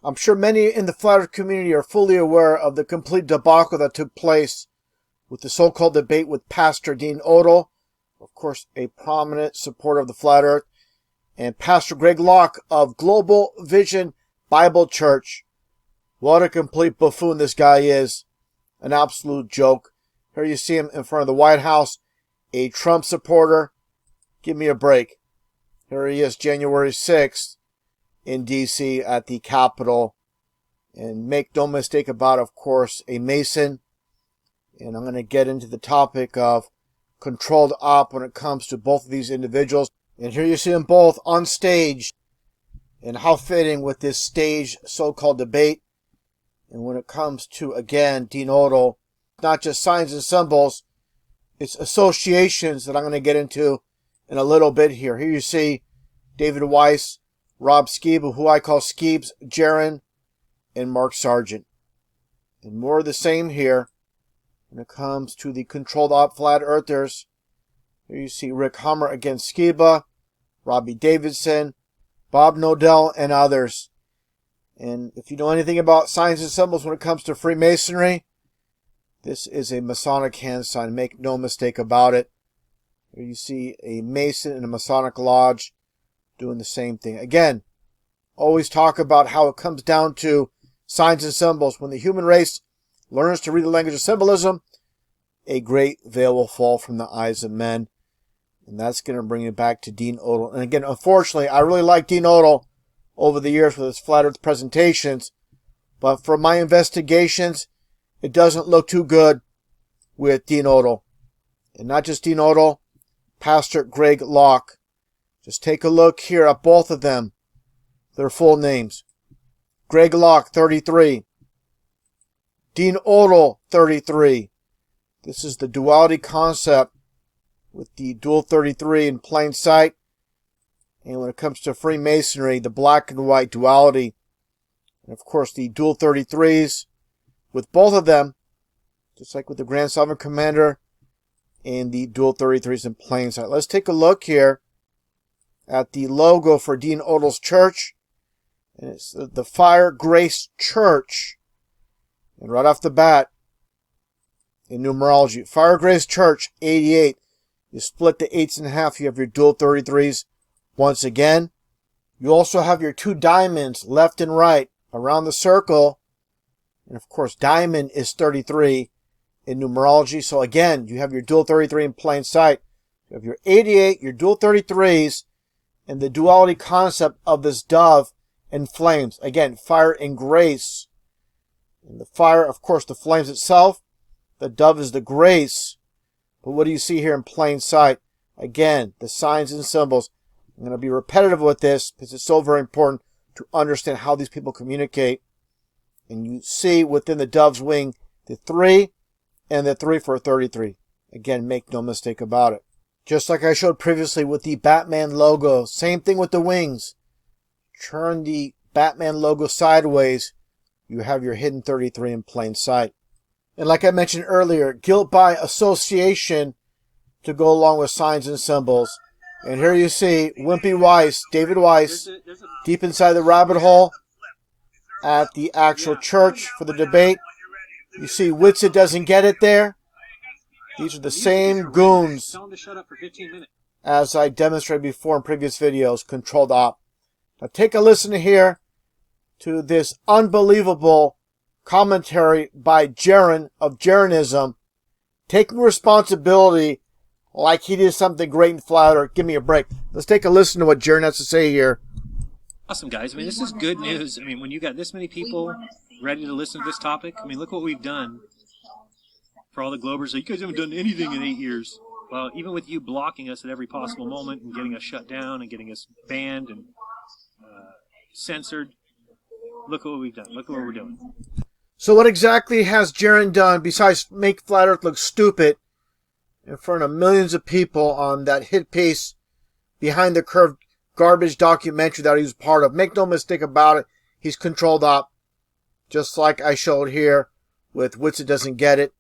I'm sure many in the flat earth community are fully aware of the complete debacle that took place with the so-called debate with Pastor Dean Odle, of course a prominent supporter of the flat earth, and Pastor Greg Locke of Global Vision Bible Church. What a complete buffoon this guy is. An absolute joke. Here you see him in front of the White House, a Trump supporter. Give me a break. Here he is, January 6th in D.C. at the Capitol. And make no mistake about it, of course, a Mason. And I'm going to get into the topic of controlled op when it comes to both of these individuals. And here you see them both on stage. And how fitting with this stage so-called debate. And when it comes to, again, Dean Odle, not just signs and symbols, it's associations that I'm going to get into in a little bit here. Here you see David Weiss, Rob Skeeb, who I call Skeebs, Jaron, and Mark Sargent. And more of the same here when it comes to the controlled op flat earthers. Here you see Rick Hummer against Skiba, Robbie Davidson, Bob Nodell, and others. And if you know anything about signs and symbols when it comes to Freemasonry, this is a Masonic hand sign. Make no mistake about it. Here you see a Mason in a Masonic lodge doing the same thing. Again, always talk about how it comes down to signs and symbols. When the human race learns to read the language of symbolism, a great veil will fall from the eyes of men. And that's going to bring it back to Dean Odle. And again, unfortunately, I really like Dean Odle over the years with his flat earth presentations. But from my investigations, it doesn't look too good with Dean Odle. And not just Dean Odle, Pastor Greg Locke. Just take a look here at both of them. Their full names. Greg Locke, 33. Dean Odle, 33. This is the duality concept with the dual 33 in plain sight. And when it comes to Freemasonry, the black and white duality. And of course the dual 33s with both of them, just like with the Grand Sovereign Commander and the dual 33s in plain sight. Let's take a look here at the logo for Dean Odle's church. And it's the Fire Grace Church. And right off the bat, in numerology, Fire Grace Church, 88. You split the 8s in half. You have your dual 33s once again. You also have your two diamonds left and right around the circle. And of course, diamond is 33 in numerology. So again, you have your dual 33 in plain sight. You have your 88, your dual 33s, and the duality concept of this dove and flames. Again, fire and grace. And the fire, of course, the flames itself. The dove is the grace. But what do you see here in plain sight? Again, the signs and symbols. I'm going to be repetitive with this because it's so very important to understand how these people communicate. And you see within the dove's wing the 3 and the 3 for 33. Again, make no mistake about it. Just like I showed previously with the Batman logo. Same thing with the wings. Turn the Batman logo sideways. You have your hidden 33 in plain sight. And like I mentioned earlier, guilt by association to go along with signs and symbols. And here you see Wimpy Weiss, David Weiss, deep inside the rabbit hole at the actual church for the debate. You see Witsit doesn't get it there. These are the same goons as I demonstrated before in previous videos, controlled op. Now take a listen here to this unbelievable commentary by Jaron of Jaronism, taking responsibility like he did something great and flat earth. Give me a break. Let's take a listen to what Jaron has to say here. Awesome, guys. I mean, this is good news. I mean, when you got this many people ready to listen to this topic, I mean, look what we've done for all the Globers. You guys haven't done anything in 8 years. Well, even with you blocking us at every possible moment and getting us shut down and getting us banned and censored, look what we've done. Look what we're doing. So what exactly has Jaron done besides make Flat Earth look stupid in front of millions of people on that hit piece Behind the Curve garbage documentary that he was part of? Make no mistake about it, he's controlled op. Just like I showed here with Witsit Doesn't Get It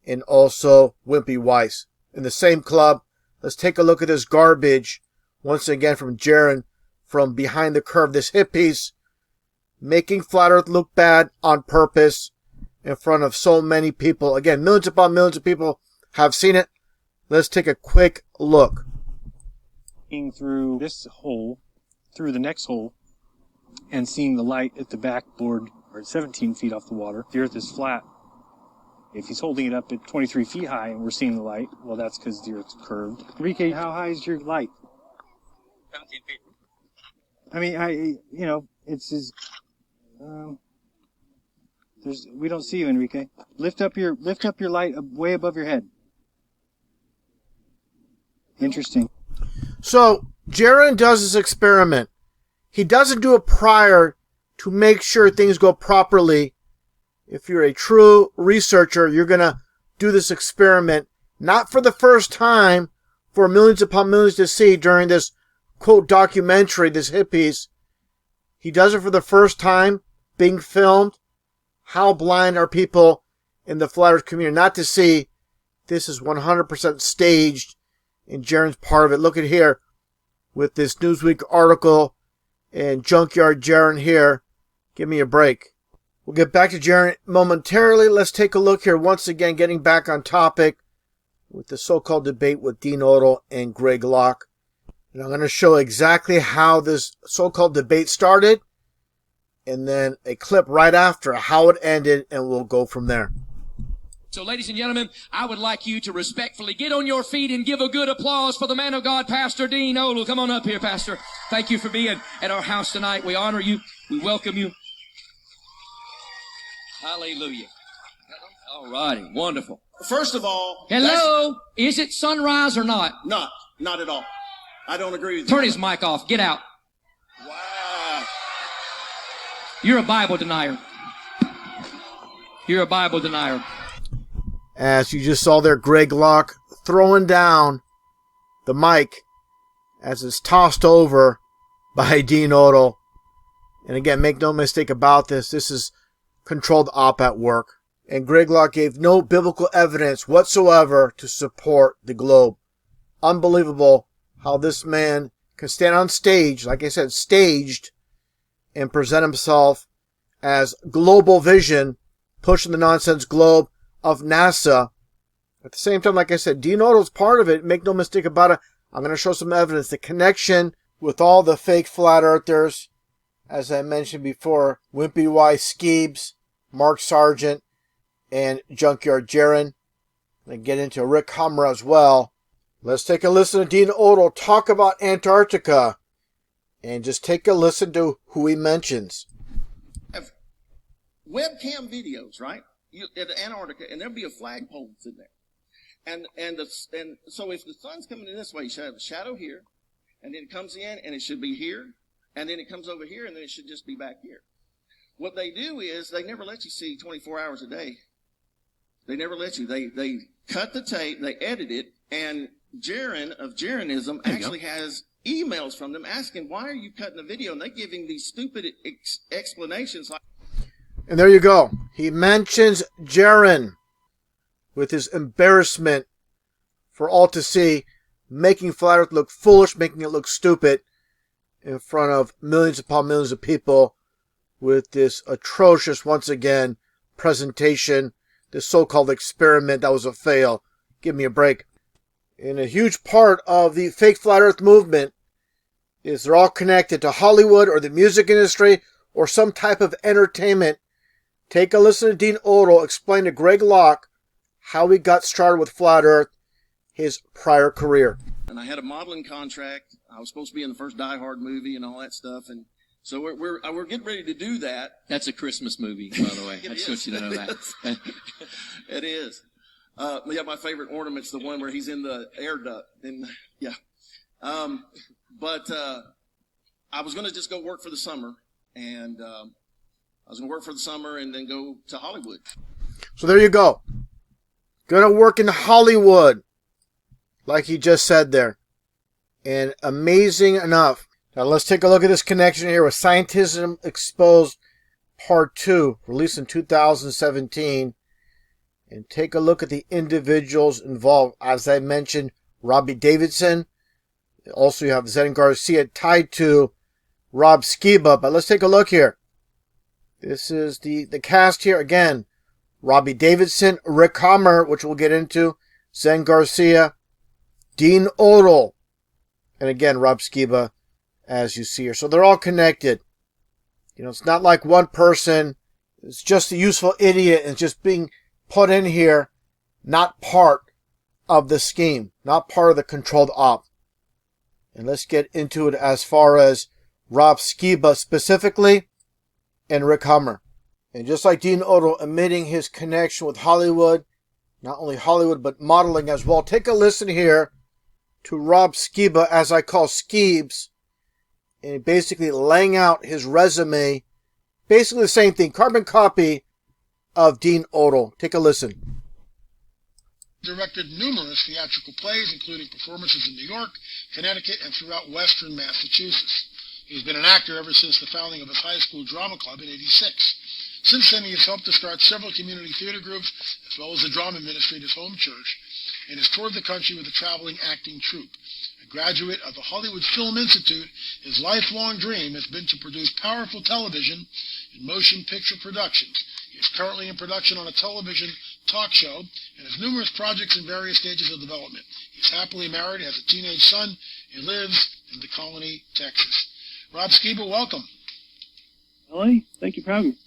and also Wimpy Weiss. In the same club, let's take a look at this garbage once again from Jaron from Behind the Curve. This hit piece making Flat Earth look bad on purpose in front of so many people. Again, millions upon millions of people have seen it. Let's take a quick look. Through this hole, through the next hole, and seeing the light at the backboard, or 17 feet off the water. The Earth is flat. If he's holding it up at 23 feet high and we're seeing the light, well, that's because the Earth's curved. Enrique, how high is your light? 17 feet. I mean, it's as... we don't see you, Enrique. Lift up your light way above your head. Interesting. So, Jaron does this experiment. He doesn't do it prior to make sure things go properly. If you're a true researcher, you're going to do this experiment, not for the first time, for millions upon millions to see during this, quote, documentary, this hit piece. He does it for the first time, being filmed. How blind are people in the Flat Earth community not to see this is 100% staged, and Jaron's part of it. Look at here, with this Newsweek article, and Junkyard Jaron here. Give me a break. We'll get back to Jaron momentarily. Let's take a look here once again, getting back on topic with the so-called debate with Dean Odle and Greg Locke. And I'm going to show exactly how this so-called debate started, and then a clip right after how it ended, and we'll go from there. So, ladies and gentlemen, I would like you to respectfully get on your feet and give a good applause for the man of God, Pastor Dean Odle. Come on up here, Pastor. Thank you for being at our house tonight. We honor you. We welcome you. Hallelujah. All righty. Wonderful. First of all... Hello? Is it sunrise or not? Not at all. I don't agree with you. Turn his mic off. Get out. Wow. You're a Bible denier. You're a Bible denier. As you just saw there, Greg Locke throwing down the mic as it's tossed over by Dean Odle. And again, make no mistake about this. This is controlled op at work. And Greg Locke gave no biblical evidence whatsoever to support the globe. Unbelievable how this man can stand on stage, like I said, staged, and present himself as global vision, pushing the nonsense globe of NASA. At the same time, like I said, Dean Odle's part of it. Make no mistake about it. I'm going to show some evidence. The connection with all the fake flat earthers, as I mentioned before, Wimpy Y. Skeebs, Mark Sargent, and Junkyard Jaron. And get into Rick Hummer as well. Let's take a listen to Dean Odle talk about Antarctica. And just take a listen to who he mentions. Webcam videos, right? At Antarctica, and there'll be a flagpole in there. And so if the sun's coming in this way, you should have a shadow here, and then it comes in, and it should be here, and then it comes over here, and then it should just be back here. What they do is they never let you see 24 hours a day. They never let you. They cut the tape, they edit it, and Jaron of Jaronism actually has emails from them asking, why are you cutting the video? And they give him these stupid explanations like... And there you go. He mentions Jaron with his embarrassment for all to see, making Flat Earth look foolish, making it look stupid in front of millions upon millions of people with this atrocious, once again, presentation, this so-called experiment that was a fail. Give me a break. And a huge part of the fake Flat Earth movement is they're all connected to Hollywood or the music industry or some type of entertainment. Take a listen to Dean Odle explain to Greg Locke how he got started with Flat Earth, his prior career. And I had a modeling contract. I was supposed to be in the first Die Hard movie and all that stuff. And so we're getting ready to do that. That's a Christmas movie, by the way. I just want you to know that. It is. Yeah, my favorite ornament's the one where he's in the air duct. And yeah. But I was going to just go work for the summer. And I was going to work for the summer and then go to Hollywood. So there you go. Going to work in Hollywood, like he just said there. And amazing enough. Now let's take a look at this connection here with Scientism Exposed Part 2, released in 2017. And take a look at the individuals involved. As I mentioned, Robbie Davidson. Also, you have Zen Garcia tied to Rob Skiba. But let's take a look here. This is the cast here. Again, Robbie Davidson, Rick Hammer, which we'll get into, Zen Garcia, Dean Odle, and again, Rob Skiba, as you see here. So they're all connected. You know, it's not like one person is just a useful idiot and just being put in here, not part of the scheme, not part of the controlled op. And let's get into it as far as Rob Skiba specifically and Rick Hammer. And just like Dean Odle admitting his connection with Hollywood, not only Hollywood, but modeling as well, take a listen here to Rob Skiba, as I call Skeebs, and basically laying out his resume. Basically the same thing, carbon copy of Dean Odle. Take a listen. Directed numerous theatrical plays, including performances in New York, Connecticut, and throughout Western Massachusetts. He's been an actor ever since the founding of his high school drama club in '86. Since then, he has helped to start several community theater groups, as well as the drama ministry at his home church, and has toured the country with a traveling acting troupe. A graduate of the Hollywood Film Institute, his lifelong dream has been to produce powerful television and motion picture productions. He is currently in production on a television talk show and has numerous projects in various stages of development. He's happily married, has a teenage son, and lives in the Colony, Texas. Rob Skiba, welcome. Ellie, thank you for having me.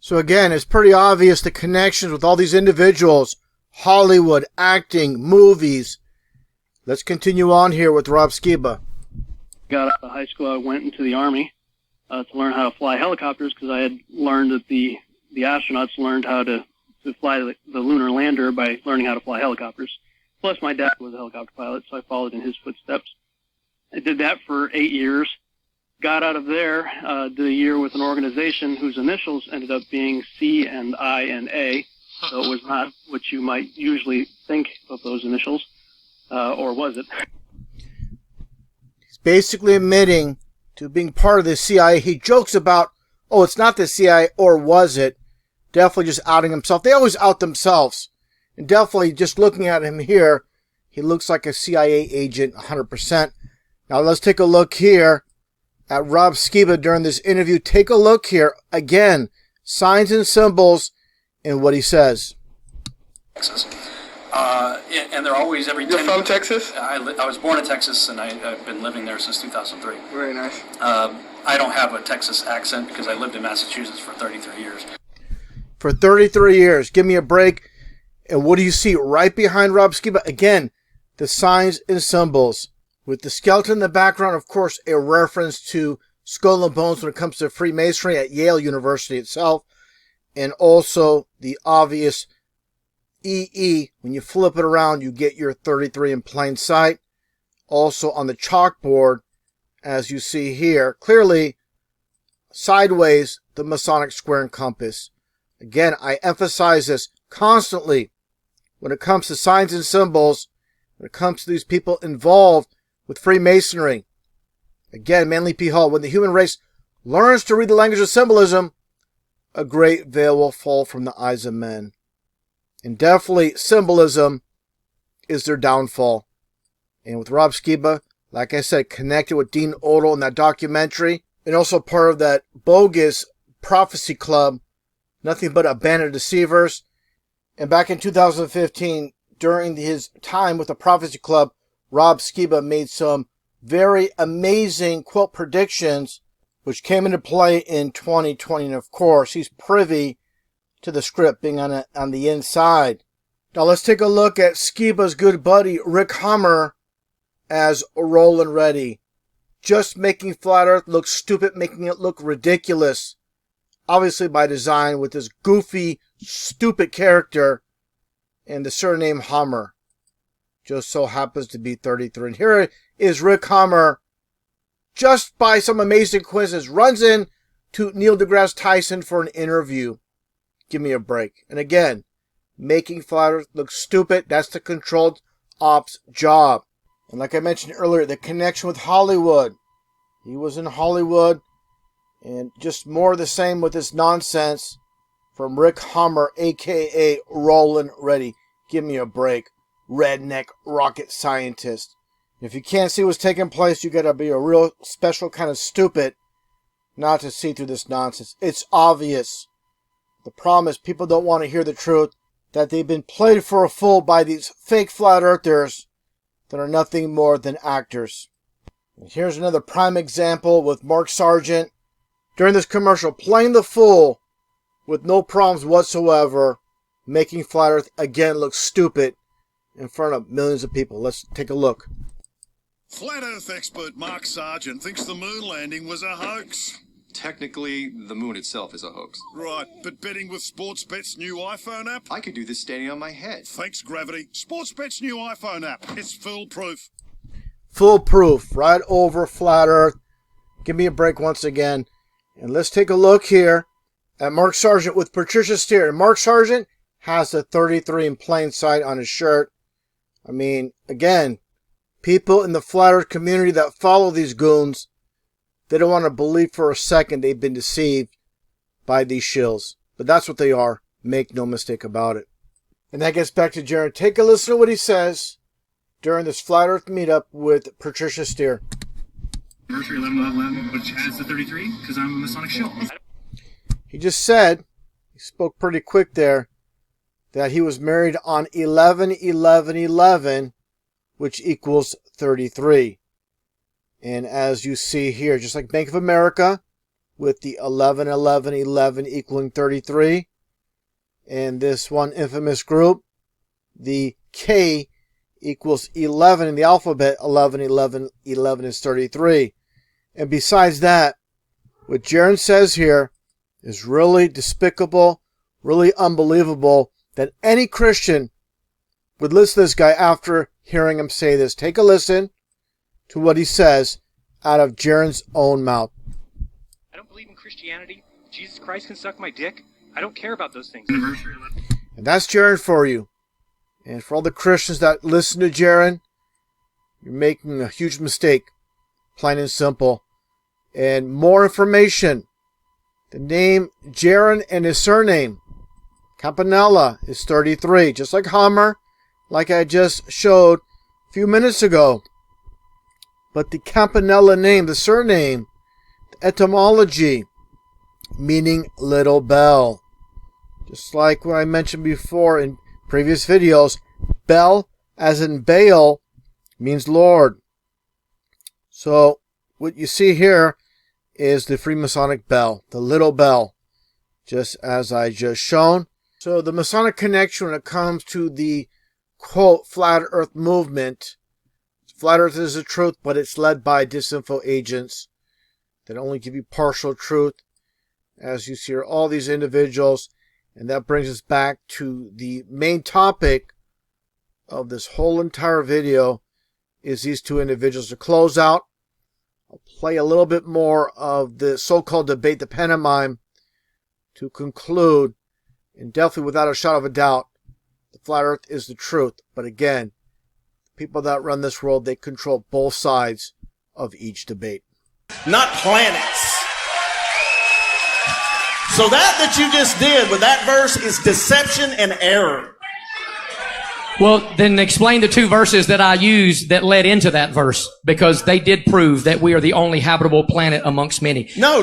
So again, it's pretty obvious the connections with all these individuals, Hollywood, acting, movies. Let's continue on here with Rob Skiba. Got out of high school, I went into the Army to learn how to fly helicopters because I had learned that the astronauts learned how to fly the lunar lander by learning how to fly helicopters. Plus, my dad was a helicopter pilot, so I followed in his footsteps. I did that for 8 years. Got out of there, did a year with an organization whose initials ended up being C and I and A, so it was not what you might usually think of those initials, or was it? He's basically admitting to being part of the CIA. He jokes about, oh, it's not the CIA, or was it? Definitely just outing himself. They always out themselves. And definitely just looking at him here, he looks like a CIA agent 100%. Now let's take a look here at Rob Skiba during this interview. Take a look here. Again, signs and symbols in what he says. Texas. And they're always every 10 You're from Texas? I was born in Texas, and I've been living there since 2003. Very nice. I don't have a Texas accent because I lived in Massachusetts for 33 years. For 33 years. Give me a break. And what do you see right behind Rob Skiba? Again, the signs and symbols. With the skeleton in the background, of course, a reference to Skull and Bones when it comes to Freemasonry at Yale University itself. And also the obvious EE. When you flip it around, you get your 33 in plain sight. Also on the chalkboard, as you see here, clearly sideways, the Masonic square and compass. Again, I emphasize this constantly when it comes to signs and symbols, when it comes to these people involved with Freemasonry. Again, Manly P. Hall, when the human race learns to read the language of symbolism, a great veil will fall from the eyes of men. And definitely symbolism is their downfall. And with Rob Skiba, like I said, connected with Dean Odle in that documentary, and also part of that bogus prophecy club, Nothing But Abandoned Deceivers. And back in 2015, during his time with the prophecy club, Rob Skiba made some very amazing quote predictions, which came into play in 2020. And of course, he's privy to the script being on the inside. Now let's take a look at Skiba's good buddy, Rick Hammer, as Roland Reddy. Just making Flat Earth look stupid, making it look ridiculous. Obviously by design with this goofy, stupid character and the surname Hammer. Just so happens to be 33. And here is Rick Hammer, just by some amazing coincidence, runs in to Neil deGrasse Tyson for an interview. Give me a break. And again, making Flat Earth look stupid, that's the controlled ops job. And like I mentioned earlier, the connection with Hollywood. He was in Hollywood, and just more of the same with this nonsense from Rick Hammer, a.k.a. Roland Reddy. Give me a break. Redneck rocket scientist. If you can't see what's taking place, you gotta be a real special kind of stupid not to see through this nonsense. It's obvious. The problem is people don't want to hear the truth, that they've been played for a fool by these fake flat earthers that are nothing more than actors. And here's another prime example with Mark Sargent during this commercial, playing the fool with no problems whatsoever, making flat earth again look stupid in front of millions of people. Let's take a look. Flat Earth expert Mark Sargent thinks the moon landing was a hoax. Technically, the moon itself is a hoax. Right, but betting with Sportsbet's new iPhone app? I could do this standing on my head. Thanks, Gravity. Sportsbet's new iPhone app. It's foolproof. Foolproof, right over flat earth. Give me a break once again. And let's take a look here at Mark Sargent with Patricia Steer. And Mark Sargent has the 33 in plain sight on his shirt. I mean, again, people in the flat earth community that follow these goons, they don't want to believe for a second they've been deceived by these shills. But that's what they are. Make no mistake about it. And that gets back to Jaron. Take a listen to what he says during this flat earth meetup with Patricia Steer. Anniversary 11/11, which has the 33, because I'm a Masonic shill. He just said, he spoke pretty quick there, that he was married on 11/11/11, which equals 33. And as you see here, just like Bank of America, with the 11/11/11 equaling 33, and this one infamous group, the K equals 11 in the alphabet, 11/11/11 is 33. And besides that, what Jaron says here is really despicable, really unbelievable, that any Christian would listen to this guy after hearing him say this. Take a listen to what he says out of Jaron's own mouth. I don't believe in Christianity. Jesus Christ can suck my dick. I don't care about those things. And that's Jaron for you. And for all the Christians that listen to Jaron, you're making a huge mistake. Plain and simple. And more information. The name Jaron and his surname, Campanella, is 33. Just like Hammer, like I just showed a few minutes ago. But the Campanella name, the surname, the etymology, meaning little bell. Just like what I mentioned before in previous videos, Bel, as in Baal, means Lord. So, what you see here is the Freemasonic bell, the little bell, just as I just shown. So, the Masonic connection when it comes to the, quote, Flat Earth movement, Flat Earth is the truth, but it's led by disinfo agents that only give you partial truth. As you see here, all these individuals. And that brings us back to the main topic of this whole entire video is these two individuals. To close out, I'll play a little bit more of the so-called debate, the pantomime, to conclude. And definitely without a shadow of a doubt, the flat earth is the truth. But again, the people that run this world, they control both sides of each debate. Not planets. So that you just did with that verse is deception and error. Well, then explain the two verses that I used that led into that verse, because they did prove that we are the only habitable planet amongst many. No.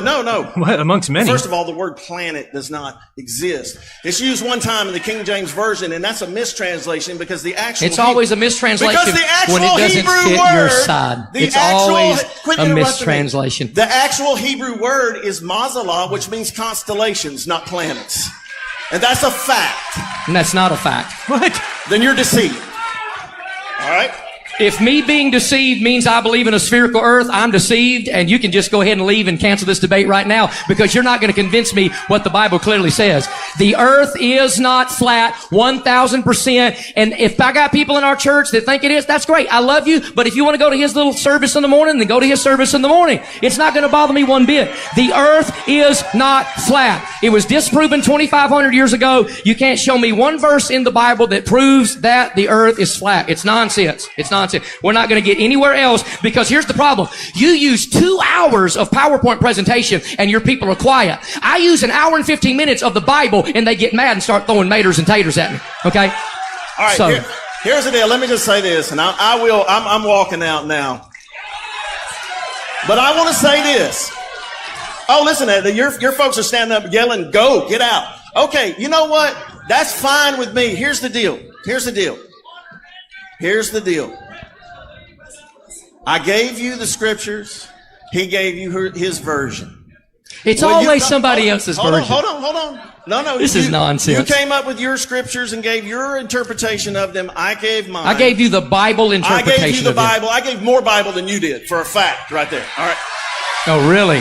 What, amongst many? First of all, the word planet does not exist. It's used one time in the King James Version, and that's a mistranslation because the actual... It's always a mistranslation when it doesn't Hebrew fit word, your side. It's always a mistranslation. The actual Hebrew word is mazalah, which means constellations, not planets. And that's a fact. And that's not a fact. What? Then you're deceived. All right? If me being deceived means I believe in a spherical earth, I'm deceived, and you can just go ahead and leave and cancel this debate right now, because you're not going to convince me what the Bible clearly says. The earth is not flat, 1,000%. And if I got people in our church that think it is, that's great. I love you. But if you want to go to his little service in the morning, then go to his service in the morning. It's not going to bother me one bit. The earth is not flat. It was disproven 2,500 years ago. You can't show me one verse in the Bible that proves that the earth is flat. It's nonsense. It's nonsense. We're not going to get anywhere else, because here's the problem. You use 2 hours of PowerPoint presentation and your people are quiet. I use an hour and 15 minutes of the Bible and they get mad and start throwing maters and taters at me. Okay? All right. So, here's the deal. Let me just say this, and I'm walking out now. But I want to say this. Oh, listen, your folks are standing up yelling, go, get out. Okay, you know what? That's fine with me. Here's the deal. I gave you the scriptures. He gave you his version. It's always somebody else's version. Hold on. No. This is nonsense. You came up with your scriptures and gave your interpretation of them. I gave mine. I gave you the Bible interpretation. I gave you the Bible. I gave more Bible than you did, for a fact, right there. All right. Oh, really?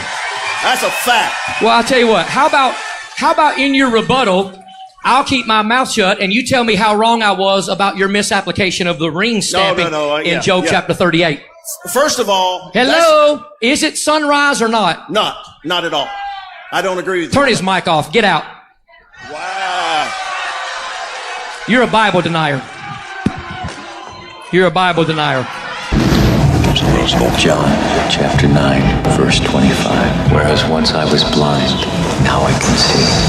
That's a fact. Well, I'll tell you what. How about in your rebuttal, I'll keep my mouth shut and you tell me how wrong I was about your misapplication of the ring stamping in Job chapter 38. First of all, hello, is it sunrise or not? Not at all. I don't agree with you. Turn his mic off. Get out. Wow. You're a Bible denier. You're a Bible denier. John chapter 9, verse 25. Whereas once I was blind, now I can see.